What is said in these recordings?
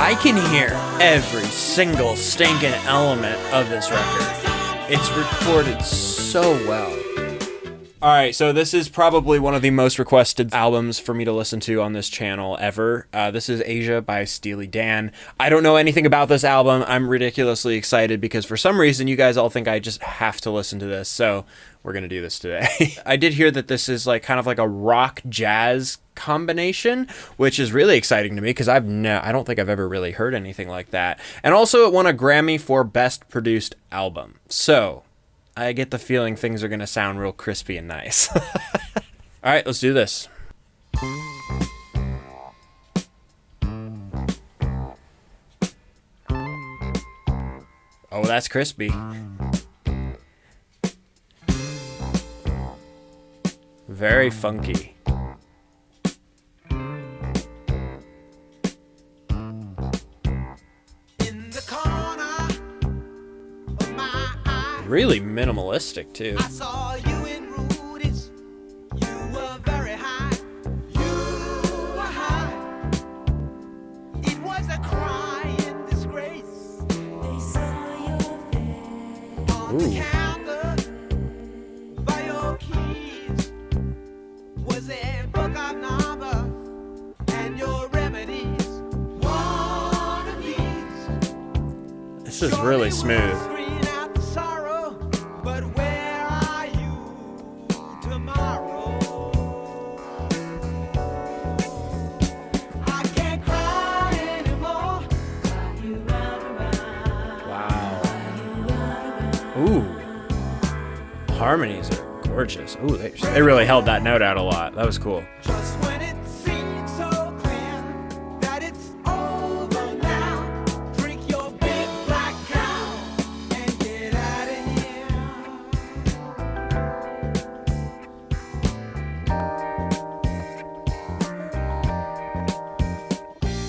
I can hear every single stinking element of this record. It's recorded so well. Alright, so this is probably one of the most requested albums for me to listen to on this channel ever. This is Asia by Steely Dan. I don't know anything about this album. I'm ridiculously excited because for some reason you guys all think I just have to listen to this, so we're gonna do this today. I did hear that this is like kind of like a rock jazz combination, which is really exciting to me because I don't think I've ever really heard anything like that. And also it won a Grammy for Best Produced Album. So I get the feeling things are going to sound real crispy and nice. All right, let's do this. Oh, that's crispy. Very funky. Really minimalistic too. I saw you in Rudy's. You were very high. You were high. It was a crying disgrace. They saw your face on the counter by your keys. Was a book of numbers and your remedies. One of these. This is really smooth. Ooh, harmonies are gorgeous. Ooh, they really held that note out a lot. That was cool. Just when it seems so clear that it's over now, drink your big black cow and get out of here.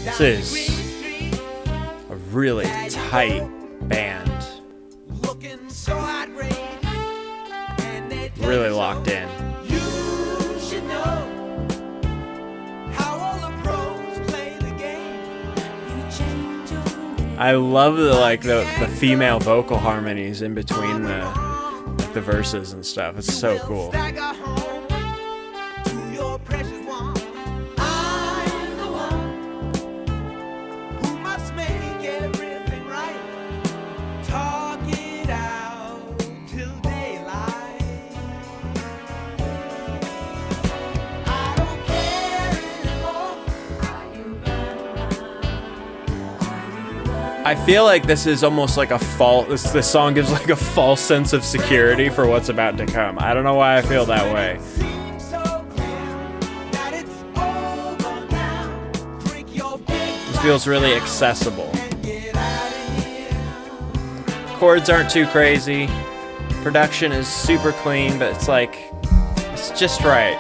This is a really tight band. Really locked in. You should know how all the pros play the game. I love the female vocal harmonies in between the verses and stuff. It's so cool. I feel like this is almost like a false. This song gives like a false sense of security for what's about to come. I don't know why I feel that way. This feels really accessible. Chords aren't too crazy. Production is super clean, but it's just right.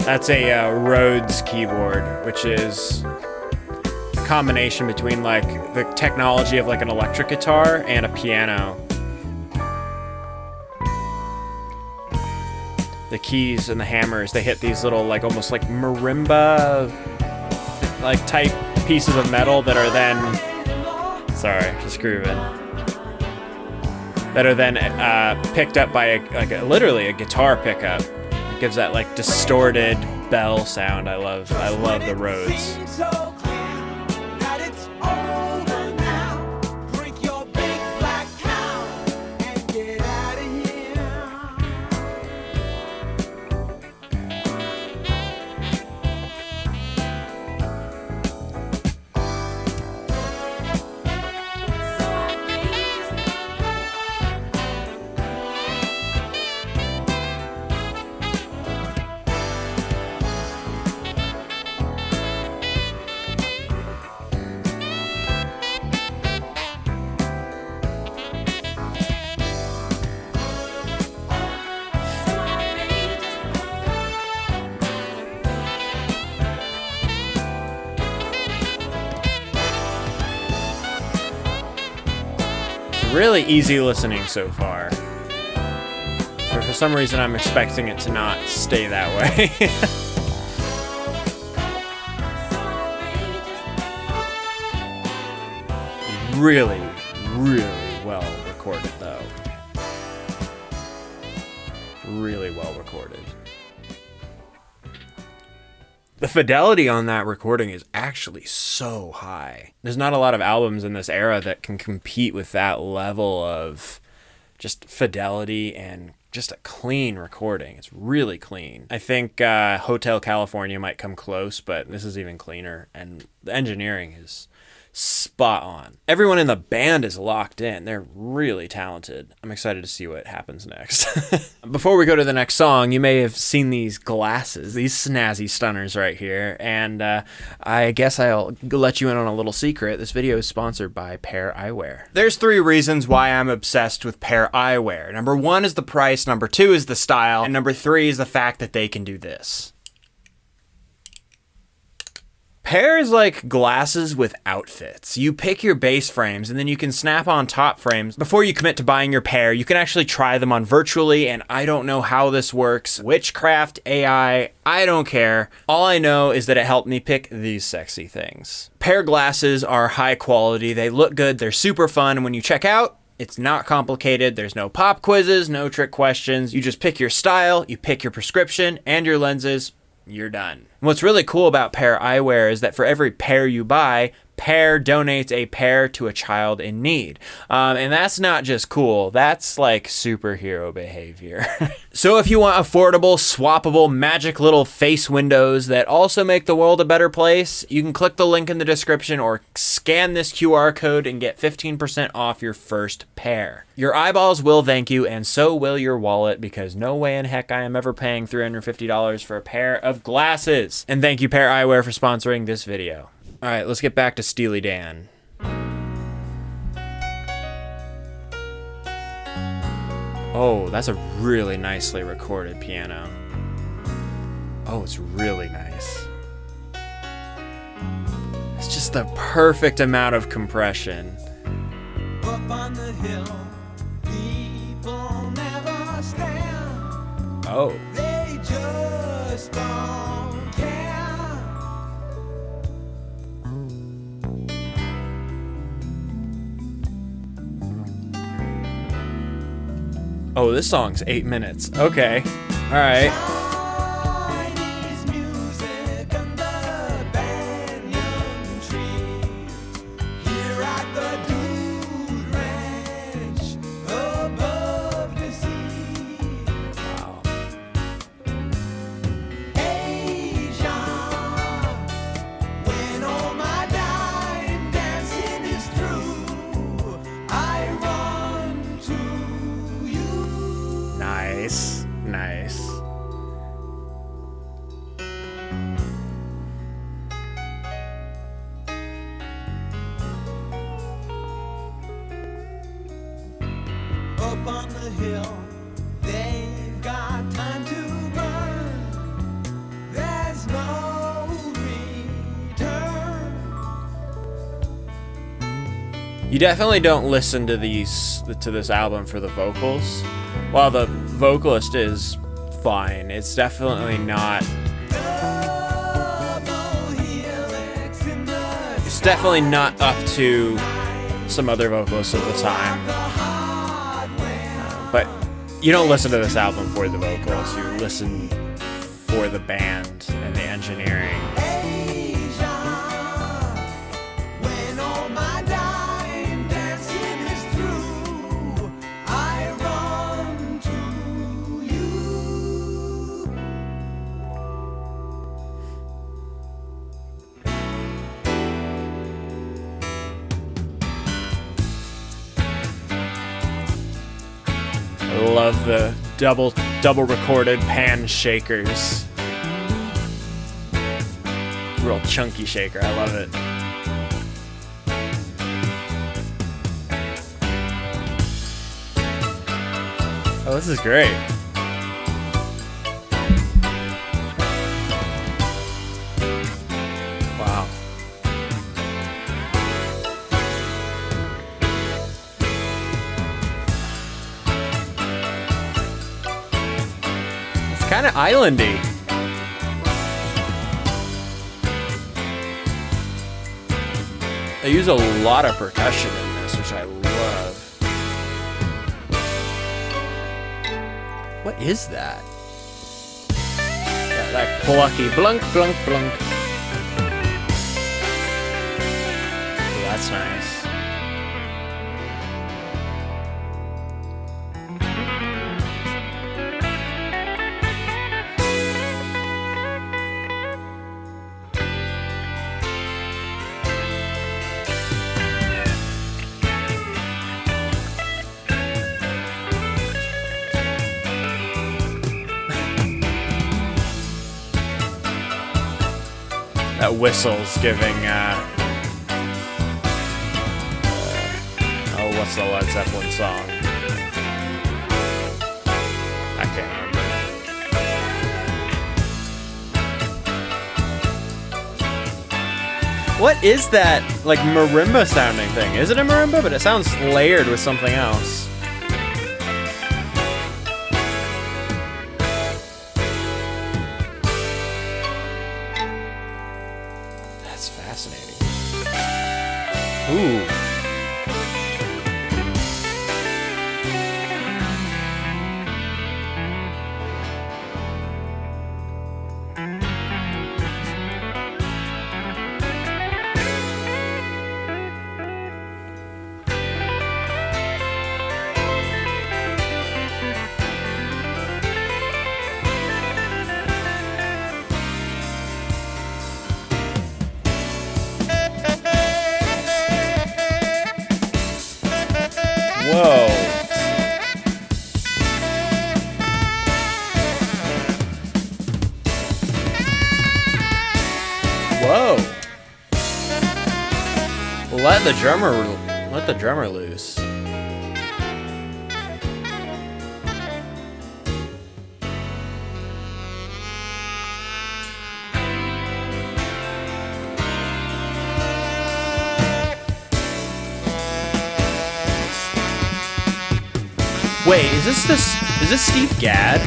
That's a Rhodes keyboard, which is a combination between like the technology of like an electric guitar and a piano. The keys and the hammers, they hit these little like almost like marimba like type pieces of metal that are then, sorry, just grooving, that are then picked up by literally a guitar pickup. It gives that like distorted bell sound. I love the Rhodes. Really easy listening so far. For some reason, I'm expecting it to not stay that way. Really, really well recorded, though. Really well recorded. The fidelity on that recording is actually so high. There's not a lot of albums in this era that can compete with that level of just fidelity and just a clean recording. It's really clean. I think Hotel California might come close, but this is even cleaner, and the engineering is spot on. Everyone in the band is locked in. They're really talented. I'm excited to see what happens next. Before we go to the next song, you may have seen these glasses, these snazzy stunners right here, and I guess I'll let you in on a little secret. This video is sponsored by Pair Eyewear. There's 3 reasons why I'm obsessed with Pair Eyewear. Number 1 is the price, number 2 is the style, and number 3 is the fact that they can do this. Pair is like glasses with outfits. You pick your base frames and then you can snap on top frames. Before you commit to buying your pair, you can actually try them on virtually, and I don't know how this works. Witchcraft, AI, I don't care. All I know is that it helped me pick these sexy things. Pair glasses are high quality, they look good, they're super fun, and when you check out, it's not complicated. There's no pop quizzes, no trick questions. You just pick your style, you pick your prescription and your lenses, you're done. And what's really cool about Pair Eyewear is that for every pair you buy, Pair donates a pair to a child in need. And that's not just cool, that's like superhero behavior. So if you want affordable, swappable, magic little face windows that also make the world a better place, you can click the link in the description or scan this QR code and get 15% off your first pair. Your eyeballs will thank you, and so will your wallet, because no way in heck I am ever paying $350 for a pair of glasses. And thank you, Pair Eyewear, for sponsoring this video. All right, let's get back to Steely Dan. Oh, that's a really nicely recorded piano. Oh, it's really nice. It's just the perfect amount of compression. Up on the hill, people never stand. Oh. They just don't care. Oh, this song's 8 minutes. Okay. All right. Nice. Up on the hill, they've got time to burn. There's no return. You definitely don't listen to this album for the vocals. While the vocalist is fine, it's definitely not. It's definitely not up to some other vocalists of the time. But you don't listen to this album for the vocals, you listen for the band and the engineering. I love the double recorded pan shakers. Real chunky shaker, I love it. Oh, this is great. Wow. kind of islandy. They use a lot of percussion in this, which I love. What is that? That plucky blunk, blunk, blunk. Oh, that's nice. That whistle's giving, oh, what's the Led Zeppelin song? I can't remember. What is that, like, marimba sounding thing? Is it a marimba? But it sounds layered with something else. Fascinating. Ooh. Whoa. Whoa. Let the drummer loose. Wait, is this Steve Gadd?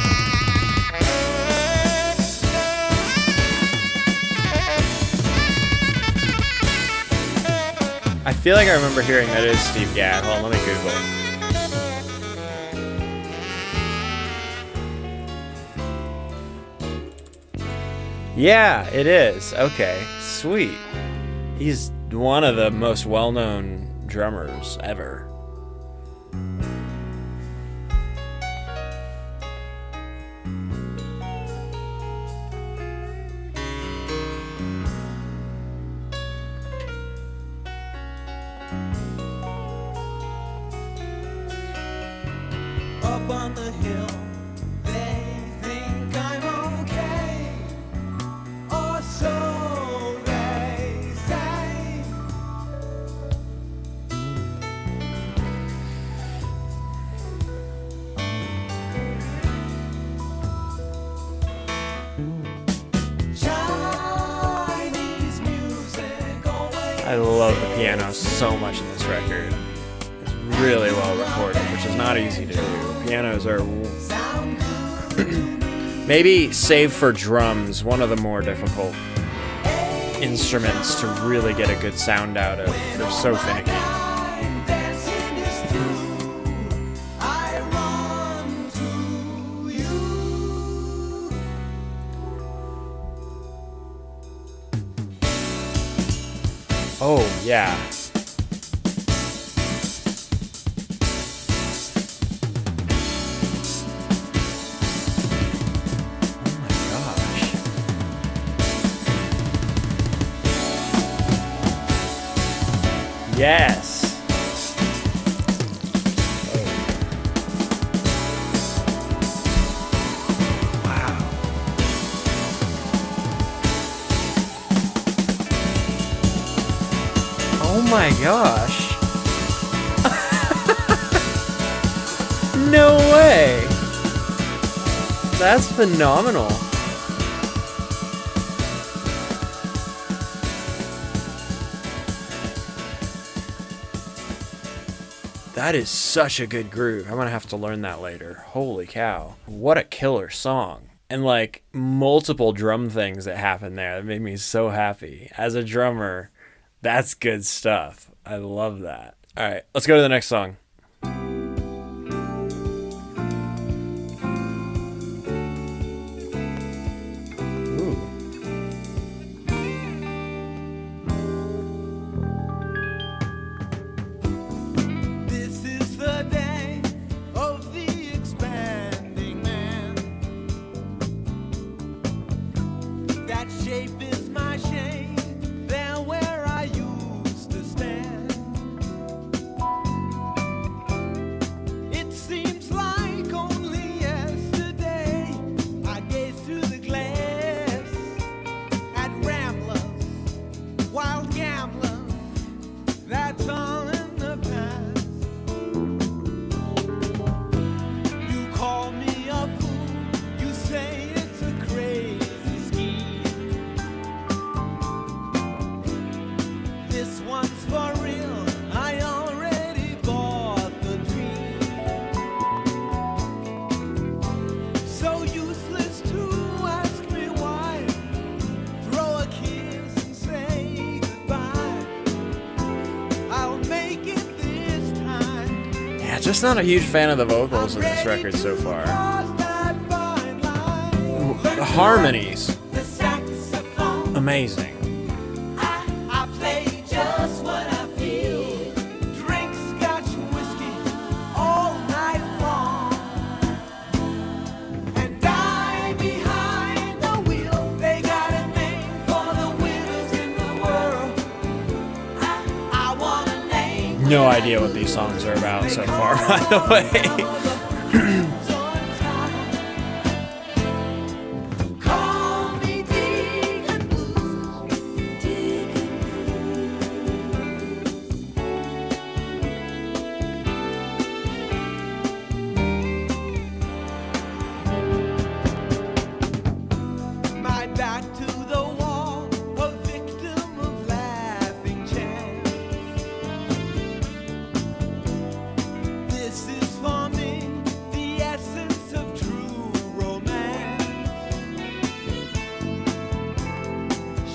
I feel like I remember hearing that it is Steve Gadd. Hold on, let me Google. Yeah, it is. Okay, sweet. He's one of the most well-known drummers ever. Up on the hill, they think I'm okay, or so they say. Chinese music always. I love the piano so much in this record. It's really well recorded, which is not easy to do. Pianos are, maybe save for drums, one of the more difficult instruments to really get a good sound out of. They're so finicky. Oh, yeah. Yes. Oh. Wow. Oh my gosh. No way. That's phenomenal. That is such a good groove. I'm gonna have to learn that later. Holy cow. What a killer song. and like multiple drum things that happened there that made me so happy. As a drummer, that's good stuff. I love that. All right, let's go to the next song. This is the day of the expanding man. That shape is my shame, there where I used to stand. It seems like only yesterday I gazed through the glass at ramblers, wild gamblers. That's all in the past. You call me a fool. You say it's a crazy scheme. This one's for real. I already bought the dream. So useless to ask me why. Throw a kiss and say goodbye. I'll make it this time. Yeah, just not a huge fan of the vocals in this record so far. The harmonies, The saxophone. amazing. I play just what I feel. Drink scotch whiskey all night long. And die behind the wheel. They got a name for the winners in the world. I want a name. No idea what these songs are about so far, by the way. Call me Deacon Blues. My back to the wall, a victim of laughing chance. This is for me, the essence of true romance.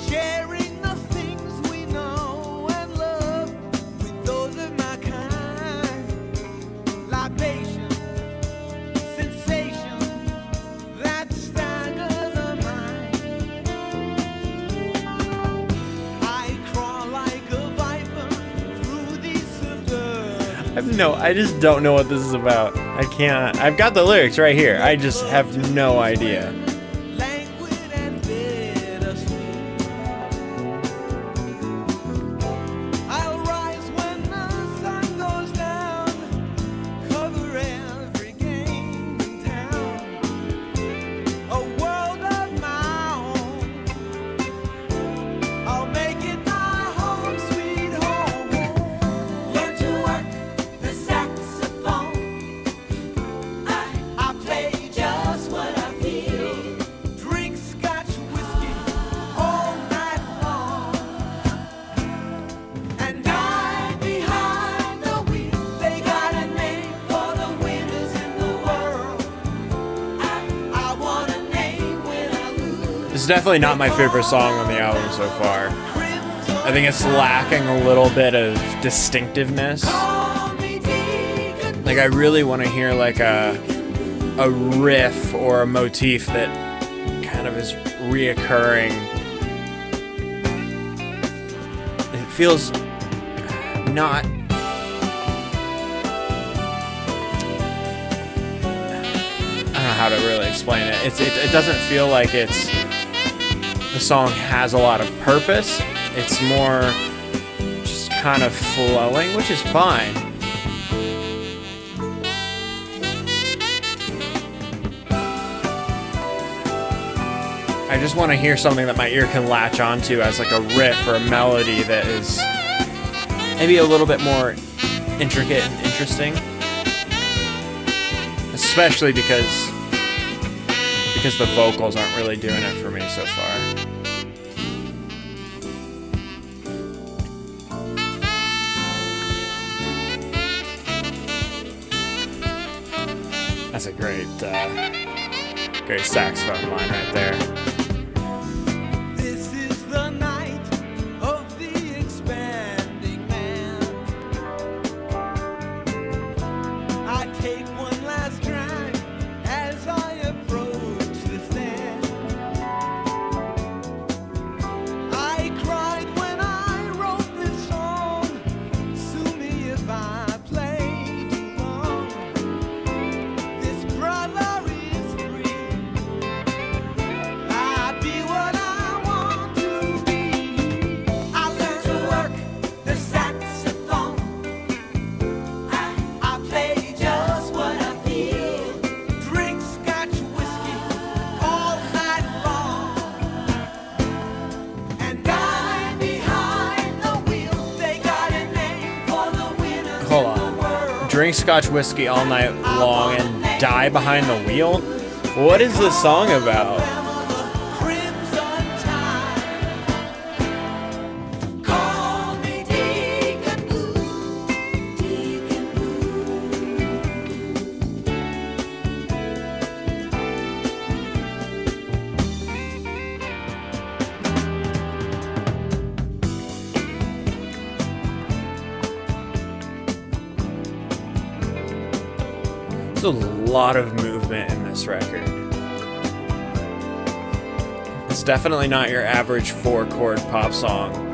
Sharing the things we know and love with those of my kind. Libation, sensation that stagger the mind. I crawl like a viper through these suburbs. I just don't know what this is about. I can't. I've got the lyrics right here. I just have no idea. Languid and bittersweet. I'll rise when the sun goes down, cover every game in town. A world of my own. I'll make it my home, sweet home. Learn to work the saxophone. I play just what I feel. Drink scotch whiskey all night long. And die behind the wheel. They got a name for the winners in the world. I want a name when I lose. This is definitely not my favorite song on the album so far. I think it's lacking a little bit of distinctiveness. Call me Deacon. Like I really want to hear like a riff or a motif that kind of is reoccurring. It feels not. I don't know how to really explain it. It doesn't feel like the song has a lot of purpose. It's more just kind of flowing, which is fine. I just want to hear something that my ear can latch onto as like a riff or a melody that is maybe a little bit more intricate and interesting. Especially because the vocals aren't really doing it for me so far. That's a great Great saxophone line right there. This is the night of the expanding man. I take one last drag as I approach the stand. I cried when I wrote this song. Sue me if I play too long. This brother is free. I be what I want to be. I learned to work the saxophone. I play just what I feel. Drink scotch whiskey all night long. And I behind the wheel. They got a name for the winners Hold in the on. world. Drink Scotch whiskey all night long and die behind the wheel? What is this song about? Crimson Tide. Call me Deacon Blues. Deacon There's a lot of movement in this record. It's definitely not your average 4-chord pop song.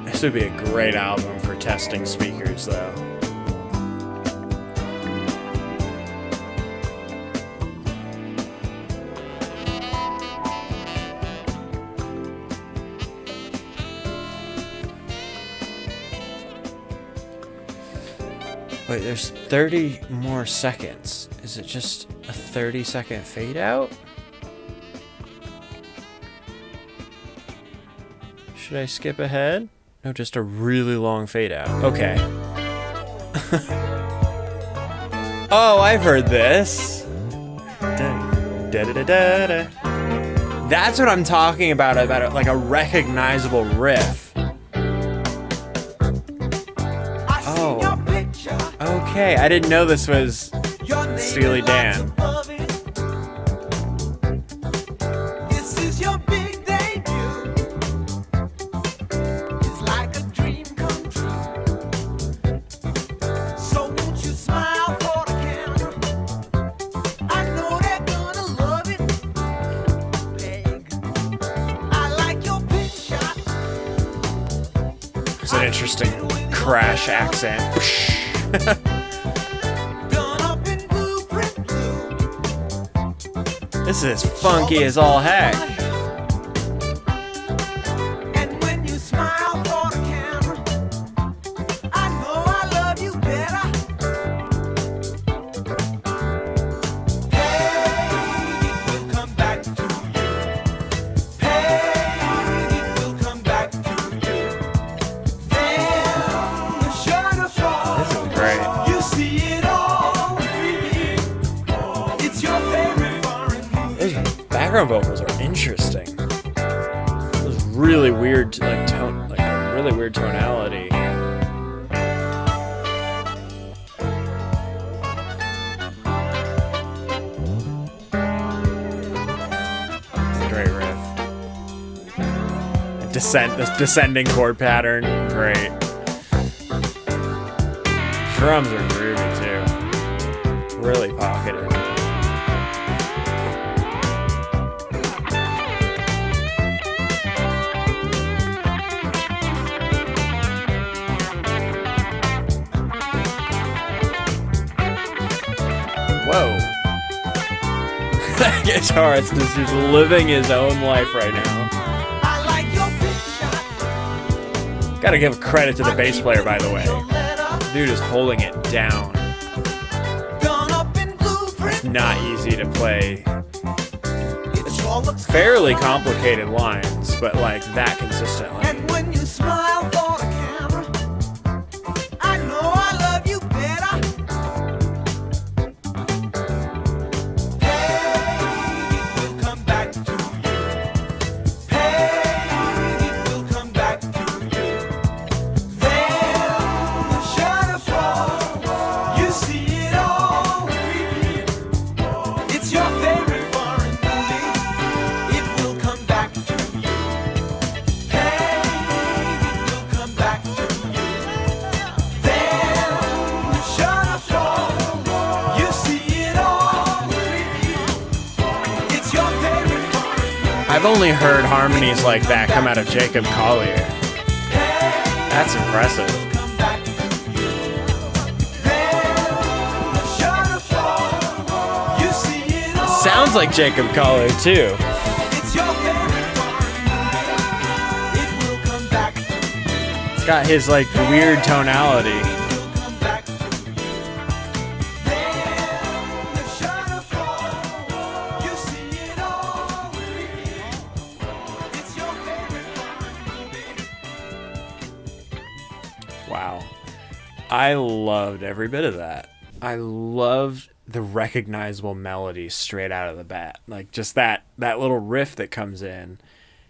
This would be a great album for testing speakers, though. Wait, there's 30 more seconds. Is it just a 30-second fade out? Should I skip ahead? No, just a really long fade out. Okay. Oh, I've heard this. Da-da-da-da-da. That's what I'm talking about like a recognizable riff. I see Oh. your picture. Okay, I didn't know this was Your name Steely and lots Dan. above it. This is your big debut. It's like a dream come true. So won't you smile for the camera? I know they're gonna love it. Big. I like your pitch shot. It's an interesting crash accent. Done up in blueprint blue. This is funky as all heck. And when you smile for the camera, I know I love you better. Hey, it will come back to you. Hey, it will come back to you. Then the sure to fall. This is great. You see it all revealed. It's your favorite foreign movie. Those background vocals are interesting. Those really weird, like tone, like a really weird tonality. It's a great riff. This descending chord pattern, great. Drums are groovy too. Really pocketed. Whoa. That guitarist is just living his own life right now. I like your picture. Gotta give credit to the bass player, by the way. Dude is holding it down. Done up in blueprint. Not easy to play It sure looks fairly good. complicated lines, but like that consistently. And when you smile for the camera, I've only heard harmonies like that come out of Jacob Collier. That's impressive. Sounds like Jacob Collier too. It's got his like weird tonality. Wow. I loved every bit of that. I loved the recognizable melody straight out of the bat. Like just that little riff that comes in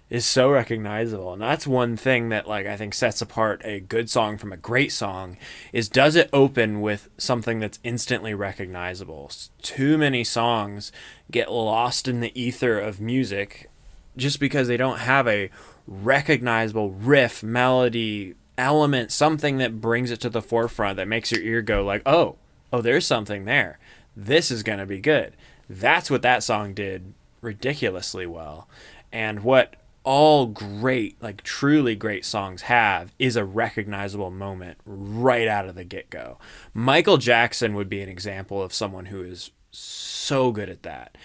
is so recognizable. And that's one thing that like I think sets apart a good song from a great song is does it open with something that's instantly recognizable. Too many songs get lost in the ether of music just because they don't have a recognizable riff, melody, element, something that brings it to the forefront that makes your ear go like, oh, there's something there. This is going to be good. That's what that song did ridiculously well. And what all great, like truly great songs have is a recognizable moment right out of the get-go. Michael Jackson would be an example of someone who is so good at that.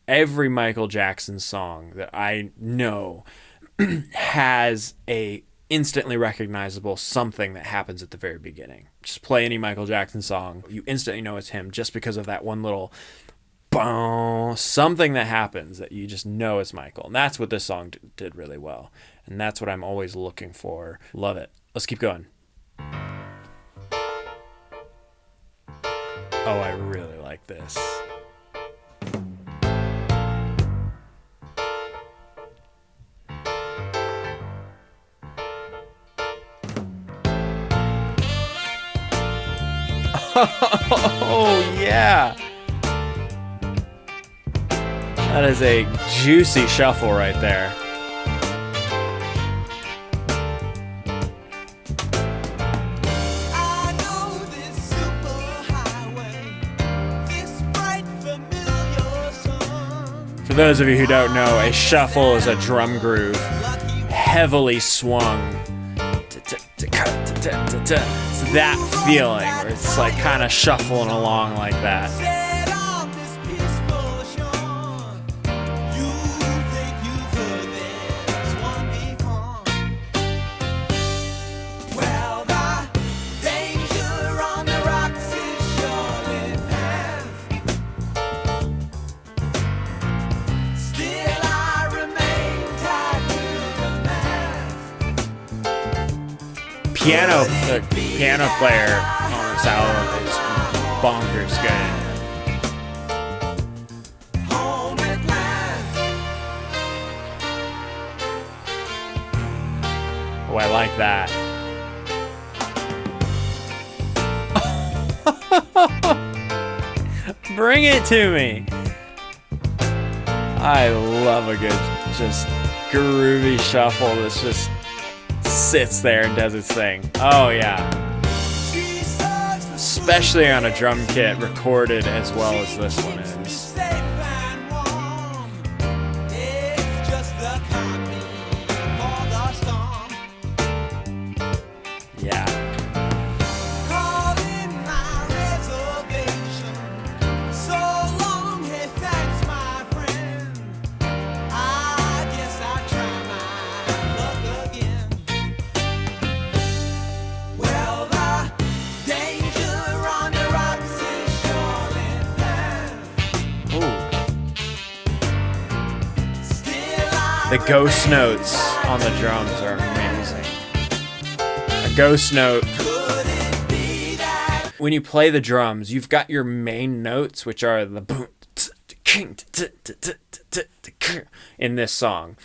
Every Michael Jackson song that I know has a instantly recognizable something that happens at the very beginning. Just play any Michael Jackson song, you instantly know it's him just because of that one little boom, something that happens that you just know it's Michael. And that's what this song did really well. And that's what I'm always looking for. Love it. Let's keep going. Oh, I really like this. Oh, yeah. That is a juicy shuffle right there. I know this superhighway, this bright familiar sun. For those of you who don't know, a shuffle is a drum groove, heavily swung. It's that feeling where it's like kind of shuffling along like that. Set on this peaceful shore. You think you've heard this one before? Well, the danger on the rocks is surely past. Still, I remain tied to the mast. The piano player on this album is bonkers good. Home at last. Oh, I like that. Bring it to me. I love a good, just groovy shuffle that's just sits there and does its thing. Oh yeah. She serves the Especially on a drum kit recorded as well as this one is. safe and warm. It's just the copy for the storm. Yeah. Calling my reservation. So long, hey, thanks, my friend. I guess I'll try my luck again. Well, the danger on the rocks is surely past. Ooh. Still, I The ghost notes on the drums are amazing. A ghost note. could it be that When you play the drums, you've got your main notes, which are the boom, in this song.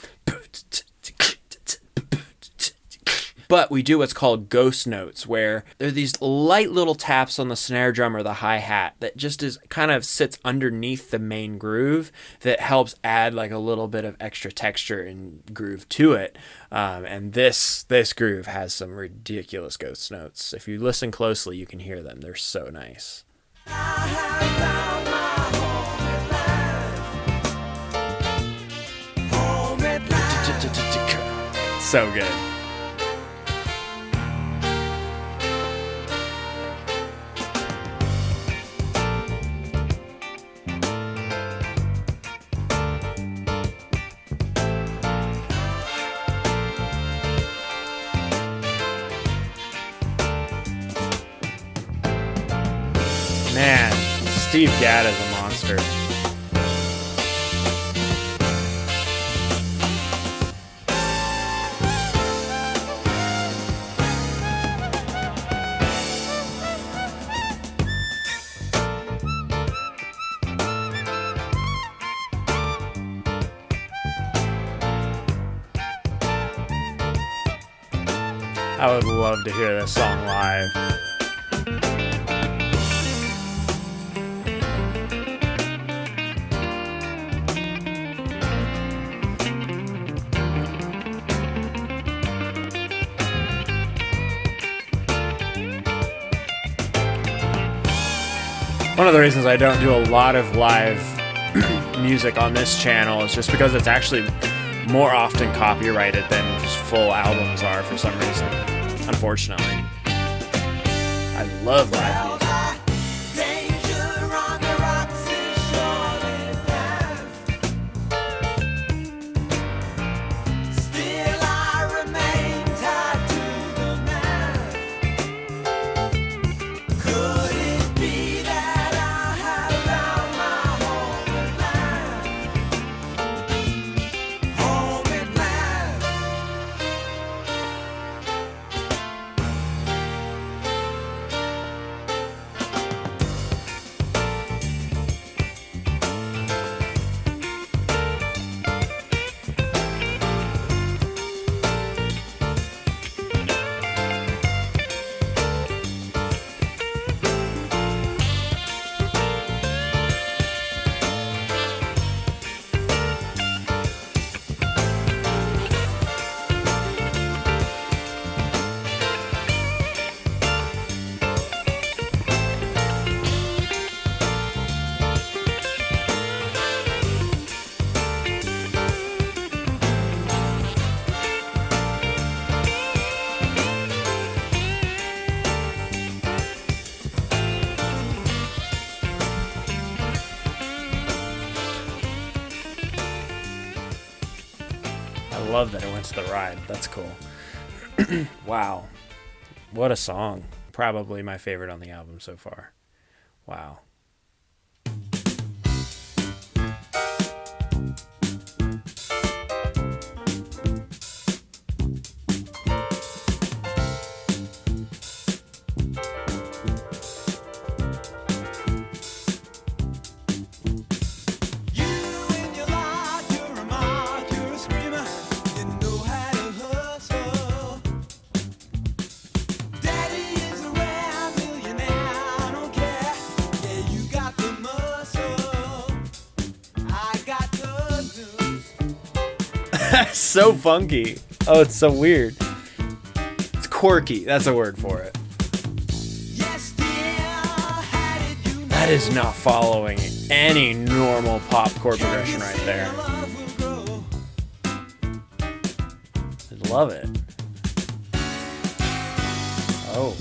But we do what's called ghost notes, where there are these light little taps on the snare drum or the hi-hat that just is kind of sits underneath the main groove that helps add like a little bit of extra texture and groove to it. And this groove has some ridiculous ghost notes. If you listen closely, you can hear them. They're so nice. I have found my home at last. Home so good. Man, Steve Gadd is a monster. I would love to hear this song live. One of the reasons I don't do a lot of live music on this channel is just because it's actually more often copyrighted than just full albums are for some reason, unfortunately. I love live music. I love that it went to the ride. That's cool. Wow. What a song. Probably my favorite on the album so far. Wow. So funky. Oh, it's so weird. It's quirky. That's a word for it. That is not following any normal pop chord progression right there. I love it. Oh.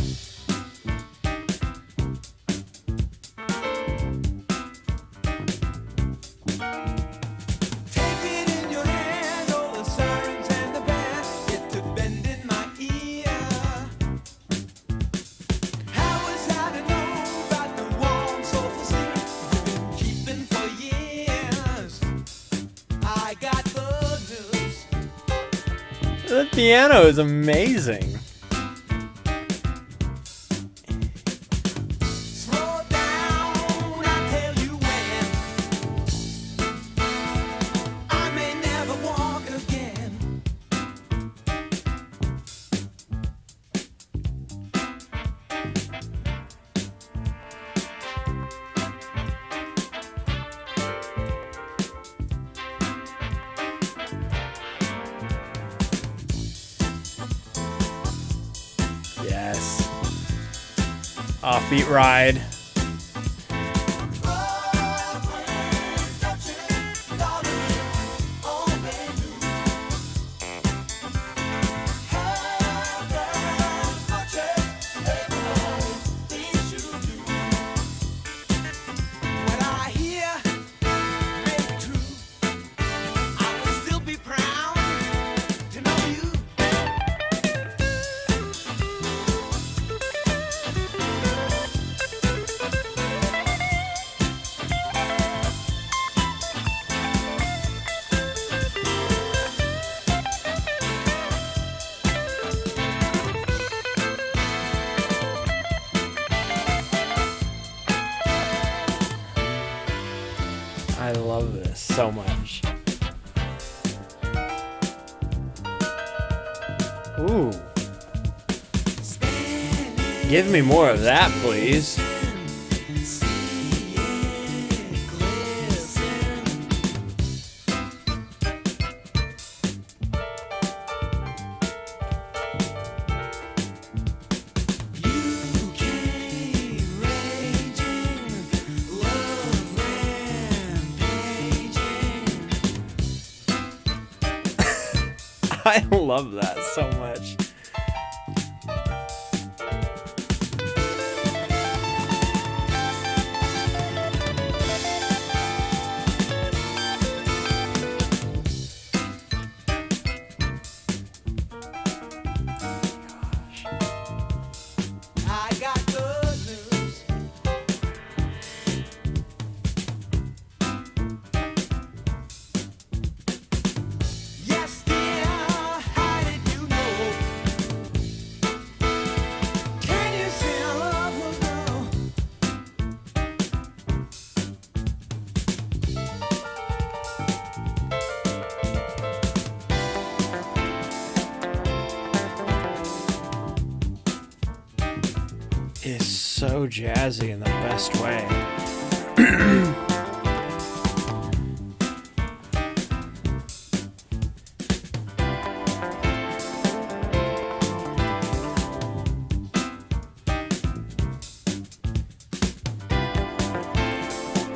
The piano is amazing. Yes. Offbeat ride. so much. Ooh. Give me more of that, please. I love that so much. I got good news. Yes, dear, how did you know? Can you say I love her, girl? Is so jazzy in the best way.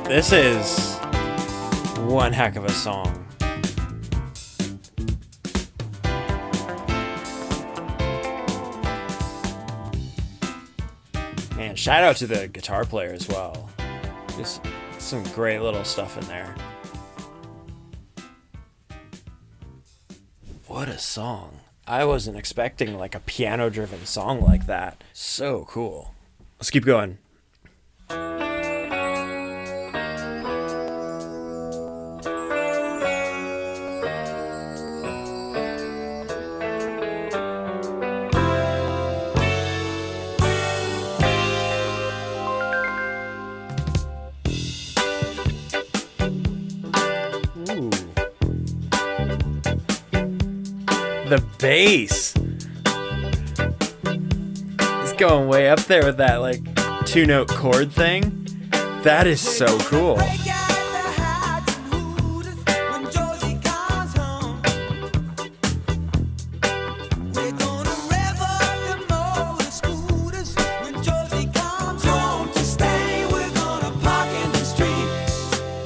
This is one heck of a song. Man, shout out to the guitar player as well. There's some great little stuff in there. What a song. I wasn't expecting like a piano-driven song like that. So cool. Let's keep going. Ooh. The bass. It's going way up there with that like 2-note chord thing. That is so cool. Break out the hats and hooters when Josie comes home. We're gonna rev up the motor scooters when Josie comes home to stay. We're gonna park in the street,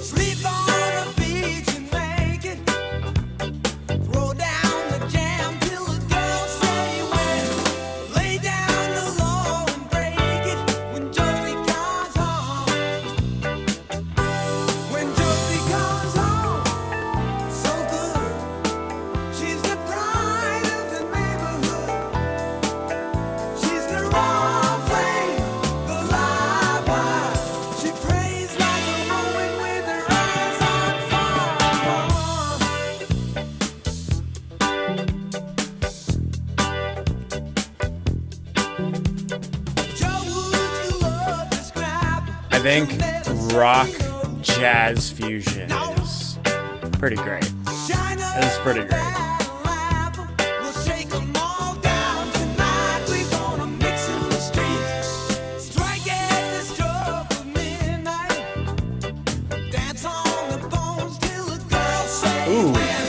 sleep on the beach and make it. Throw down the jam till the girls say when. Lay down the law and break it when Josie comes home. When Josie comes home, so good. She's the pride of the neighborhood. She's the raw flame, the live wire. She prays like a Roman with her eyes on fire. Joe, would you love to scrap? I think rock jazz fusion is pretty great. It's pretty great. We'll shake 'em all down tonight. We're gonna mix in the streets. Strike at the stroke of midnight. Dance on the bones till the girls say Ooh. when.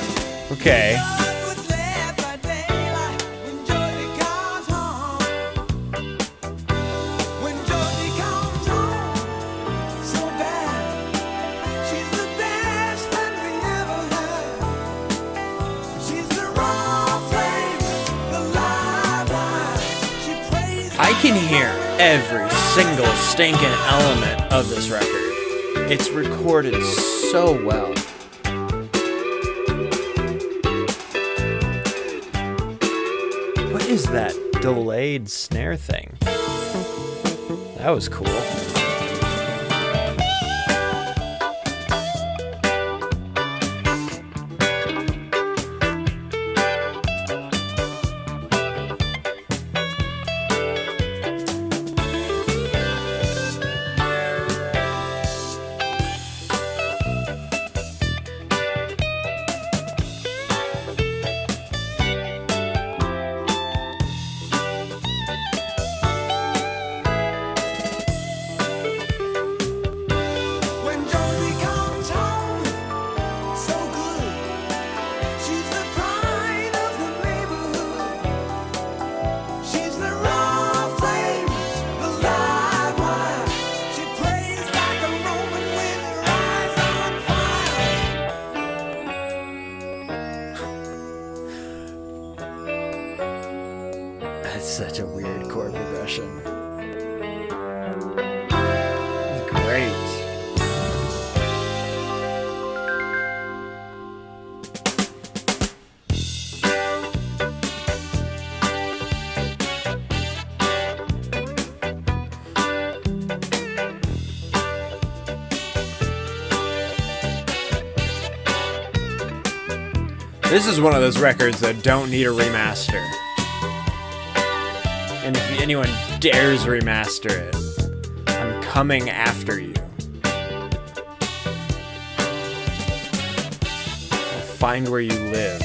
Okay. Love was led by daylight when Josie comes home. When Josie comes home, so bad. She's the best friend we ever had. She's the raw flame, the live wire. She prays I can hear every single stinking element of this record. It's recorded so well. What is that delayed snare thing? That was cool. That's such a weird chord progression. It's great. This is one of those records that don't need a remaster. And if anyone dares remaster it, I'm coming after you. I'll find where you live.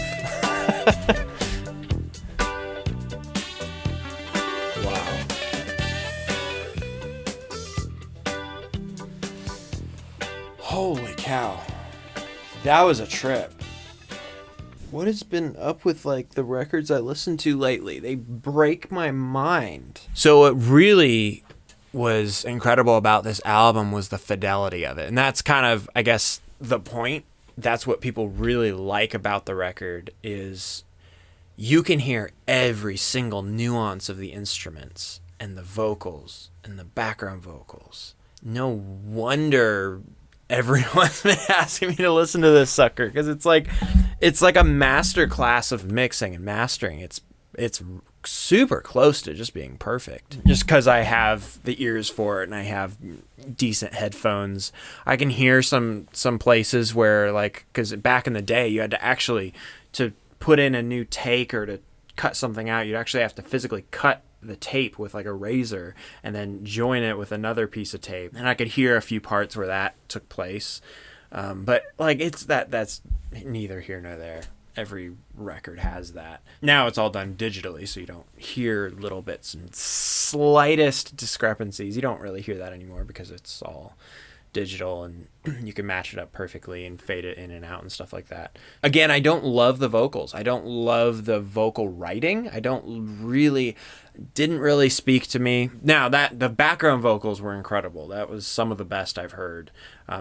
Wow. Holy cow. That was a trip. What has been up with like the records I listen to lately? They break my mind. So what really was incredible about this album was the fidelity of it. And that's kind of, I guess, the point. That's what people really like about the record is you can hear every single nuance of the instruments and the vocals and the background vocals. No wonder everyone's been asking me to listen to this sucker, because it's like a master class of mixing and mastering. It's super close to just being perfect. Just because I have the ears for it and I have decent headphones, I can hear some places where, like, because back in the day you had to actually, to put in a new take or to cut something out, you'd actually have to physically cut the tape with like a razor and then join it with another piece of tape, and I could hear a few parts where that took place, but like that's neither here nor there. Every record has that. Now it's all done digitally, so you don't hear little bits and slightest discrepancies. You don't really hear that anymore because it's all digital and you can match it up perfectly and fade it in and out and stuff like that. Again, I don't love the vocals. I don't love the vocal writing. Didn't really speak to me. Now, that the background vocals were incredible. That was some of the best I've heard.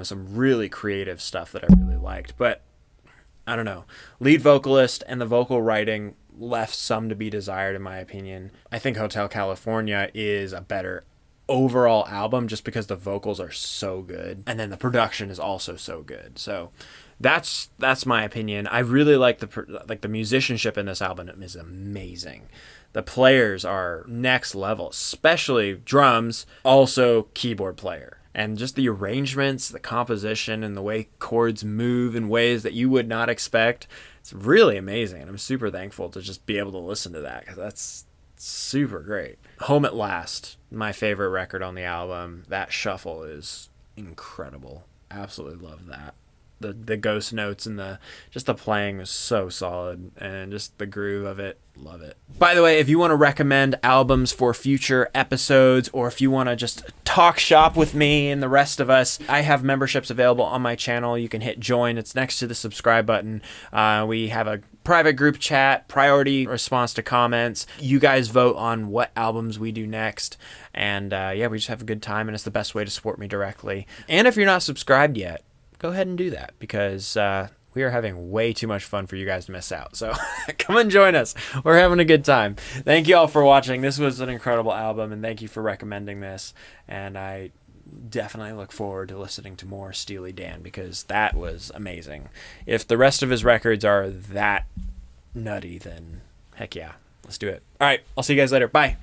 Some really creative stuff that I really liked. But I don't know. Lead vocalist and the vocal writing left some to be desired, in my opinion. I think Hotel California is a better overall album just because the vocals are so good, and then the production is also so good. So that's my opinion. I really like the musicianship in this album is amazing. The players are next level, especially drums, also keyboard player. And just the arrangements, the composition, and the way chords move in ways that you would not expect. It's really amazing. And I'm super thankful to just be able to listen to that, because that's super great. Home at Last, my favorite record on the album. That shuffle is incredible. Absolutely love that. The ghost notes and the playing was so solid, and just the groove of it, love it. By the way, if you want to recommend albums for future episodes, or if you want to just talk shop with me and the rest of us, I have memberships available on my channel. You can hit join. It's next to the subscribe button. We have a private group chat, priority response to comments. You guys vote on what albums we do next, and we just have a good time, and it's the best way to support me directly. And if you're not subscribed yet, go ahead and do that, because we are having way too much fun for you guys to miss out. So come and join us. We're having a good time. Thank you all for watching. This was an incredible album, and thank you for recommending this. And I definitely look forward to listening to more Steely Dan, because that was amazing. If the rest of his records are that nutty, then heck yeah, let's do it. All right, I'll see you guys later. Bye.